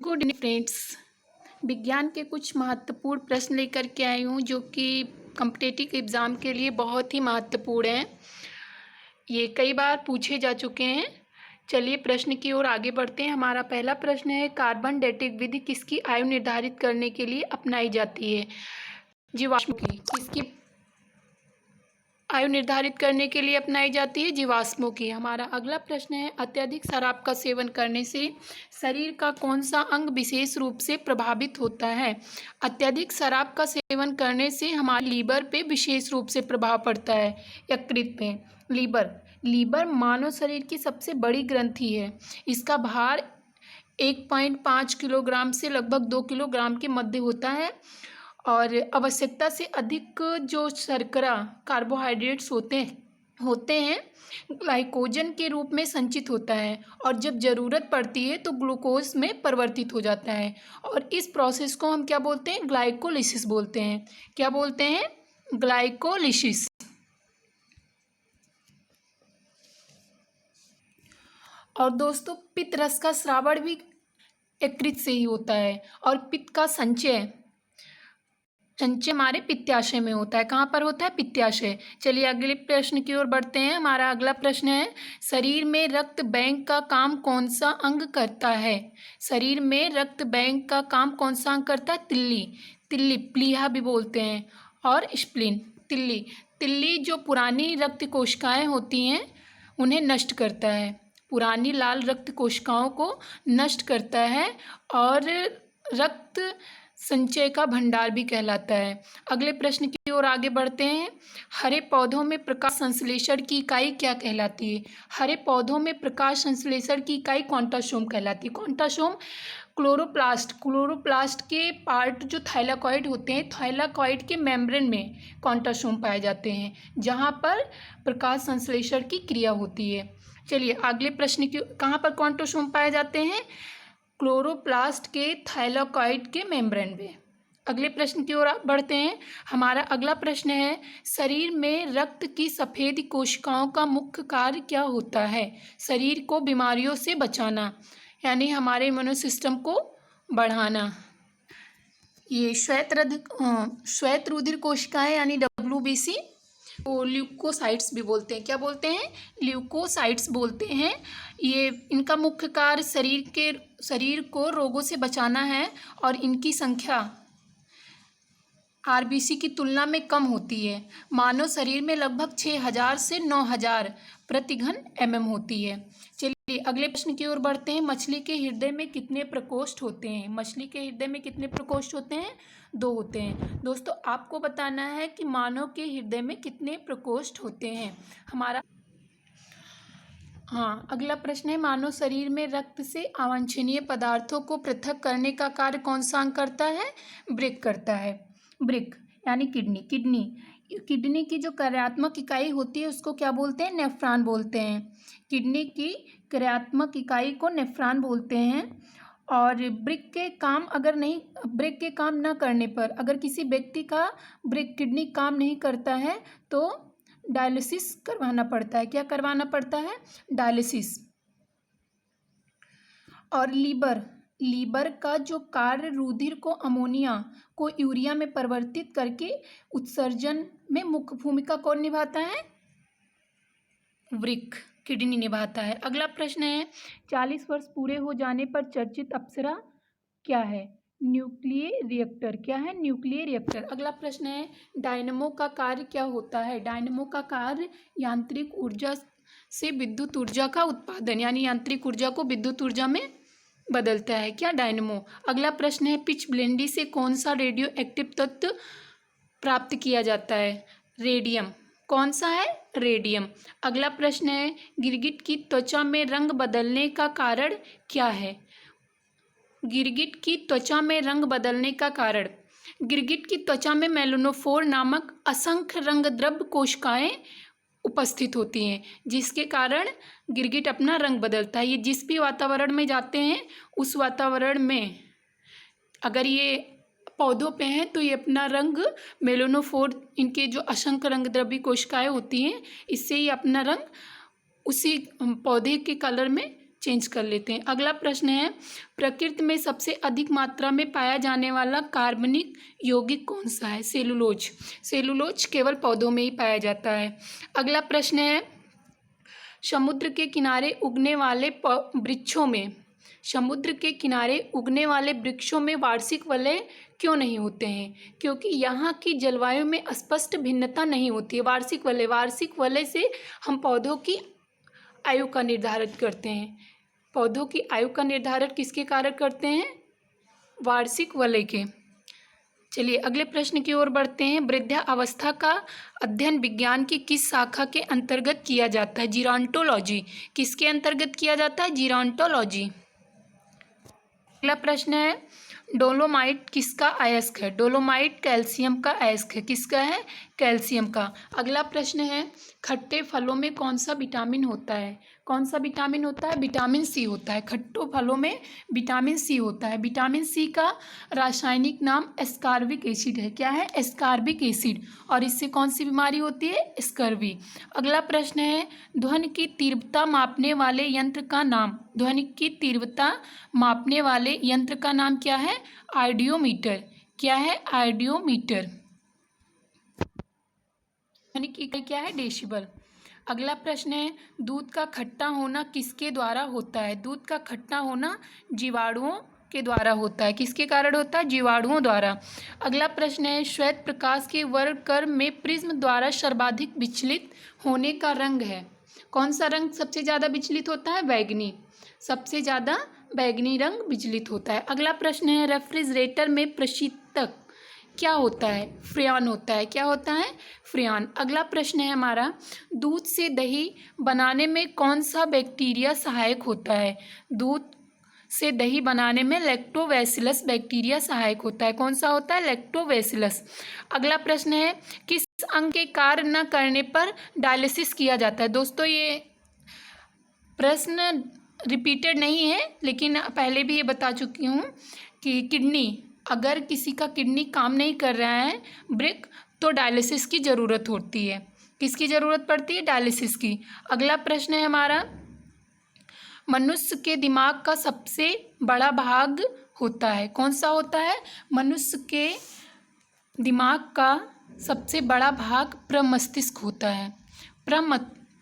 Good evening friends. विज्ञान के कुछ महत्वपूर्ण प्रश्न लेकर के आई हूँ जो कि कॉम्पिटिटिव एग्ज़ाम के लिए बहुत ही महत्वपूर्ण हैं। ये कई बार पूछे जा चुके हैं। चलिए प्रश्न की ओर आगे बढ़ते हैं। हमारा पहला प्रश्न है, कार्बन डेटिंग विधि किसकी आयु निर्धारित करने के लिए अपनाई जाती है? जीवाश्म की। किसकी आयु निर्धारित करने के लिए अपनाई जाती है? जीवाश्मों की। हमारा अगला प्रश्न है, अत्यधिक शराब का सेवन करने से शरीर का कौन सा अंग विशेष रूप से प्रभावित होता है? अत्यधिक शराब का सेवन करने से हमारे लीवर पे विशेष रूप से प्रभाव पड़ता है। यकृत पे। लीवर मानव शरीर की सबसे बड़ी ग्रंथि है। इसका भार 1.5 किलोग्राम से लगभग 2 किलोग्राम के मध्य होता है और आवश्यकता से अधिक जो शर्करा कार्बोहाइड्रेट्स होते हैं ग्लाइकोजन के रूप में संचित होता है और जब ज़रूरत पड़ती है तो ग्लूकोज में परिवर्तित हो जाता है और इस प्रोसेस को हम क्या बोलते हैं? ग्लाइकोलिसिस बोलते हैं। क्या बोलते हैं? ग्लाइकोलिसिस। और दोस्तों, पित्त रस का श्रावण भी यकृत से ही होता है और पित्त का संचय हमारे पित्ताशय में होता है। कहाँ पर होता है? पित्ताशय। चलिए अगले प्रश्न की ओर बढ़ते हैं। हमारा अगला प्रश्न है, शरीर में रक्त बैंक का काम कौन सा अंग करता है? शरीर में रक्त बैंक का काम कौन सा अंग करता है? तिल्ली, प्लीहा भी बोलते हैं, और स्प्लीन। तिल्ली जो पुरानी रक्त कोशिकाएं होती हैं उन्हें नष्ट करता है। पुरानी लाल रक्त कोशिकाओं को नष्ट करता है और रक्त संचय का भंडार भी कहलाता है। अगले प्रश्न की ओर आगे बढ़ते हैं। हरे पौधों में प्रकाश संश्लेषण की इकाई क्या कहलाती है? हरे पौधों में प्रकाश संश्लेषण की इकाई क्वांटासोम कहलाती है। क्वांटासोम क्लोरोप्लास्ट के पार्ट जो थाइलाकॉइड होते हैं, थाइलाकॉइड के मेम्ब्रेन में क्वांटासोम पाए जाते हैं जहाँ पर प्रकाश संश्लेषण की क्रिया होती है। चलिए अगले प्रश्न की, कहाँ पर क्वांटासोम पाए जाते हैं? क्लोरोप्लास्ट के थाइलाकॉइड के मेम्ब्रेन में। अगले प्रश्न की ओर बढ़ते हैं। हमारा अगला प्रश्न है, शरीर में रक्त की सफ़ेद कोशिकाओं का मुख्य कार्य क्या होता है? शरीर को बीमारियों से बचाना, यानी हमारे इम्यूनो सिस्टम को बढ़ाना। ये श्वेत रुधिर कोशिकाएं यानी WBC को ल्यूकोसाइट्स भी बोलते हैं। क्या बोलते हैं? ल्यूकोसाइट्स बोलते हैं। ये इनका मुख्य कार्य शरीर को रोगों से बचाना है और इनकी संख्या RBC की तुलना में कम होती है। मानव शरीर में लगभग 6000 से 9000 प्रति घन mm होती है। चलिए अगले प्रश्न की ओर बढ़ते हैं। मछली के हृदय में कितने प्रकोष्ठ होते हैं? मछली के हृदय में कितने प्रकोष्ठ होते हैं? 2 होते हैं। दोस्तों, आपको बताना है कि मानव के हृदय में कितने प्रकोष्ठ होते हैं। अगला प्रश्न है, मानव शरीर में रक्त से अवांछनीय पदार्थों को पृथक करने का कार्य कौन सा अंग करता है? वृक्क करता है। वृक्क यानी किडनी की जो कार्यात्मक इकाई होती है उसको क्या बोलते हैं? नेफ्रॉन बोलते हैं। किडनी की कार्यात्मक इकाई को नेफ्रॉन बोलते हैं। और वृक्क के काम न करने पर, अगर किसी व्यक्ति का किडनी काम नहीं करता है तो डायलिसिस करवाना पड़ता है। क्या करवाना पड़ता है? डायलिसिस। और लीवर का जो कार्य रुधिर को अमोनिया को यूरिया में परिवर्तित करके उत्सर्जन में मुख्य भूमिका कौन निभाता है? वृक्क, किडनी निभाता है। अगला प्रश्न है, 40 वर्ष पूरे हो जाने पर चर्चित अप्सरा क्या है? Nuclear reactor. क्या है? Nuclear reactor. अगला प्रश्न है, डायनमो का कार्य क्या होता है? डायनमो का कार्य यांत्रिक ऊर्जा से विद्युत ऊर्जा का उत्पादन, यानी यांत्रिक ऊर्जा को विद्युत ऊर्जा में बदलता है। क्या? डायनमो। अगला प्रश्न है, पिच ब्लेंडी से कौन सा रेडियो एक्टिव तत्व प्राप्त किया जाता है? रेडियम। कौन सा है? रेडियम। अगला प्रश्न है, गिरगिट की त्वचा में रंग बदलने का कारण क्या है? गिरगिट की त्वचा में रंग बदलने का कारण, गिरगिट की त्वचा में मेलानोफोर नामक असंख्य रंगद्रव्य कोशिकाएं उपस्थित होती हैं जिसके कारण गिरगिट अपना रंग बदलता है। ये जिस भी वातावरण में जाते हैं उस वातावरण में, अगर ये पौधों पे हैं तो ये अपना रंग मेलानोफोर, इनके जो असंख्य रंगद्रव्य कोशिकाएं होती हैं, इससे ये अपना रंग उसी पौधे के कलर में चेंज कर लेते हैं। अगला प्रश्न है, प्रकृति में सबसे अधिक मात्रा में पाया जाने वाला कार्बनिक यौगिक कौन सा है? सेलुलोज। सेलुलोज केवल पौधों में ही पाया जाता है। अगला प्रश्न है, समुद्र के किनारे उगने वाले वृक्षों में वृक्षों में वार्षिक वलय क्यों नहीं होते हैं? क्योंकि यहाँ की जलवायु में स्पष्ट भिन्नता नहीं होती है। वार्षिक वलय से हम पौधों की आयु का निर्धारण करते हैं। पौधों की आयु का निर्धारण किसके कारण करते हैं? वार्षिक वलय के। चलिए अगले प्रश्न की ओर बढ़ते हैं। वृद्धावस्था का अध्ययन विज्ञान की किस शाखा के अंतर्गत किया जाता है? जीरोंटोलॉजी। किसके अंतर्गत किया जाता है? जीरोंटोलॉजी। अगला प्रश्न है, डोलोमाइट किसका अयस्क है? डोलोमाइट कैल्शियम का अयस्क है। किसका है? कैल्शियम का। अगला प्रश्न है, खट्टे फलों में कौन सा विटामिन होता है? कौन सा विटामिन होता है? विटामिन सी होता है। खट्टे फलों में विटामिन सी होता है। विटामिन सी का रासायनिक नाम एस्कॉर्बिक एसिड है। क्या है? Ascorbic acid. और इससे कौन सी बीमारी होती है? स्कर्वी। अगला प्रश्न है, ध्वनि की तीव्रता मापने वाले यंत्र का नाम। ध्वनि की तीव्रता मापने वाले यंत्र का नाम क्या है? आइडियोमीटर। क्या है? आइडियोमीटर। ध्वनि की इकाई क्या है? डेसिबल। अगला प्रश्न है, दूध का खट्टा होना किसके द्वारा होता है? दूध का खट्टा होना जीवाणुओं के द्वारा होता है। किसके कारण होता है? जीवाणुओं द्वारा। अगला प्रश्न है, श्वेत प्रकाश के वर्णक्रम में प्रिज्म द्वारा सर्वाधिक विचलित होने का रंग है। कौन सा रंग सबसे ज़्यादा विचलित होता है? बैगनी। सबसे ज़्यादा बैगनी रंग विचलित होता है। अगला प्रश्न है, रेफ्रिजरेटर में प्रशीतक क्या होता है? फ्रेयॉन होता है। क्या होता है? फ्रेयॉन। अगला प्रश्न है हमारा, दूध से दही बनाने में कौन सा बैक्टीरिया सहायक होता है? दूध से दही बनाने में लैक्टोबैसिलस बैक्टीरिया सहायक होता है। कौन सा होता है? लैक्टोबैसिलस। अगला प्रश्न है, किस अंग के कार्य न करने पर डायलिसिस किया जाता है? दोस्तों ये प्रश्न रिपीटेड नहीं है, लेकिन पहले भी ये बता चुकी हूँ कि किडनी, अगर किसी का किडनी काम नहीं कर रहा है ब्रेक, तो डायलिसिस की ज़रूरत होती है। किसकी ज़रूरत पड़ती है? डायलिसिस की। अगला प्रश्न है हमारा, मनुष्य के दिमाग का सबसे बड़ा भाग होता है। कौन सा होता है? मनुष्य के दिमाग का सबसे बड़ा भाग प्रमस्तिष्क होता है।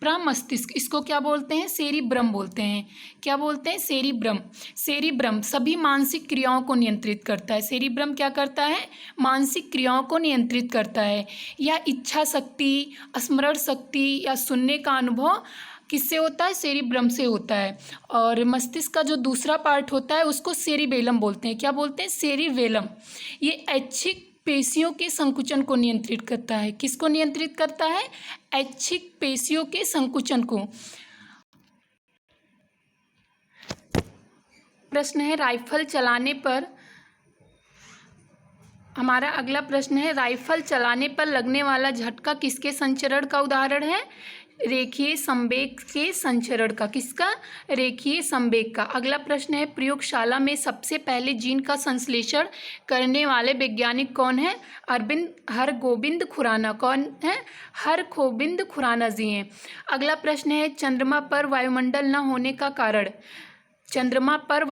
प्रमस्तिष्क, इसको क्या बोलते हैं? सेरिब्रम बोलते हैं। क्या बोलते हैं? सेरिब्रम। सेरिब्रम सभी मानसिक क्रियाओं को नियंत्रित करता है। सेरिब्रम क्या करता है? मानसिक क्रियाओं को नियंत्रित करता है। यह इच्छा शक्ति, स्मरण शक्ति या सुनने का अनुभव किससे होता है? सेरिब्रम से होता है। और मस्तिष्क का जो दूसरा पार्ट होता है उसको सेरिबेलम बोलते हैं। क्या बोलते हैं? सेरिबेलम। ये ऐच्छिक पेशियों के संकुचन को नियंत्रित करता है। किसको नियंत्रित करता है? ऐच्छिक पेशियों के संकुचन को। प्रश्न है, राइफल चलाने पर, हमारा अगला प्रश्न है, राइफल चलाने पर लगने वाला झटका किसके संचरण का उदाहरण है? रेखीय संवेग के संचरण का। किसका? रेखीय संवेग का। अगला प्रश्न है, प्रयोगशाला में सबसे पहले जीन का संश्लेषण करने वाले वैज्ञानिक कौन है? हरगोबिंद खुराना। कौन है? हरगोबिंद खुराना जी हैं। अगला प्रश्न है, चंद्रमा पर वायुमंडल न होने का कारण। चंद्रमा पर